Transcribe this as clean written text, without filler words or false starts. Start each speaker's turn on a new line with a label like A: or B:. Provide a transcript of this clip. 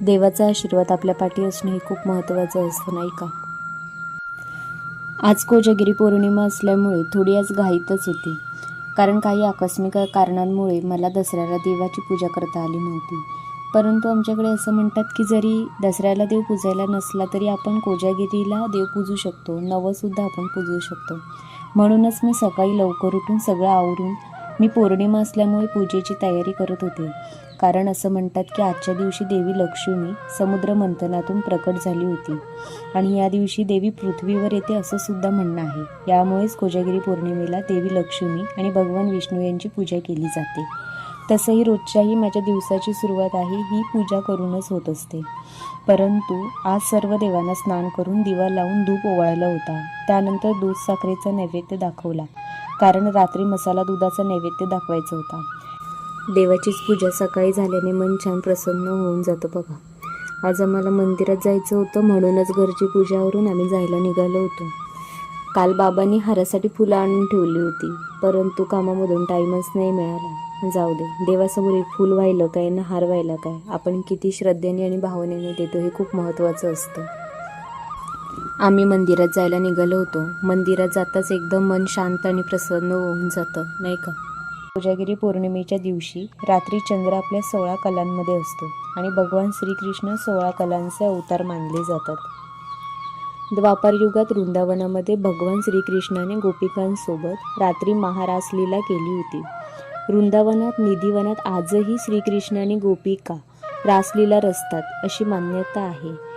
A: देवाचा आशीर्वाद आपल्या पाठी असणं हे खूप महत्त्वाचं असतं, नाही का? आज कोजागिरी पौर्णिमा असल्यामुळे थोडी आज घाईतच होती, कारण काही आकस्मिक कारणांमुळे मला दसऱ्याला देवाची पूजा करता आली नव्हती. परंतु आमच्याकडे असं म्हणतात की जरी दसऱ्याला देव पूजायला नसला तरी आपण कोजागिरीला देव पूजू शकतो, नवंसुद्धा आपण पूजू शकतो. म्हणूनच मी सकाळी लवकर उठून सगळं आवरून मी पौर्णिमा असल्यामुळे पूजेची तयारी करत होते. कारण असं म्हणतात की आजच्या दिवशी देवी लक्ष्मी समुद्र मंथनातून प्रकट झाली होती आणि या दिवशी देवी पृथ्वीवर येते असं सुद्धा म्हणणं आहे. यामुळेच कोजागिरी पौर्णिमेला देवी लक्ष्मी आणि भगवान विष्णू यांची पूजा केली जाते. तसंही रोजच्याही माझ्या दिवसाची सुरुवात आहे ही पूजा करूनच होत असते. परंतु आज सर्व देवांना स्नान करून दिवा लावून धूप ओवाळला होता. त्यानंतर दूध साखरेचा नैवेद्य दाखवला, कारण रात्री मसाला दुधाचा नैवेद्य दाखवायचा होता. देवाचीच पूजा सकाळी झाल्याने मन छान प्रसन्न होऊन जातं बघा. आज आम्हाला मंदिरात जायचं होतं, म्हणूनच घरची पूजावरून आम्ही जायला निघालो होतो. काल बाबांनी हारासाठी फुलं आणून ठेवली होती, परंतु कामामधून टाईमच नाही मिळाला. जाऊ दे, देवासमोर एक फुल व्हायला काय ना हार व्हायला काय, आपण किती श्रद्धेने आणि भावनेने देतो हे खूप महत्त्वाचं असतं. आम्ही मंदिरात जायला निघालो होतो. मंदिरात जाताच एकदम मन शांत आणि प्रसन्न होऊन जातं, नाही का? कोजागिरी पौर्णिमेच्या दिवशी रात्री चंद्र आपल्या 16 कलांमध्ये असतो आणि भगवान श्रीकृष्ण 16 कलांचे अवतार मानले जातात. द्वापार युगात वृंदावनामध्ये भगवान श्रीकृष्णाने गोपिकांसोबत रात्री महारासलीला केली होती. वृंदावनात निधिवनात आजही श्रीकृष्णाने गोपिका रासलीला रचतात अशी मान्यता आहे.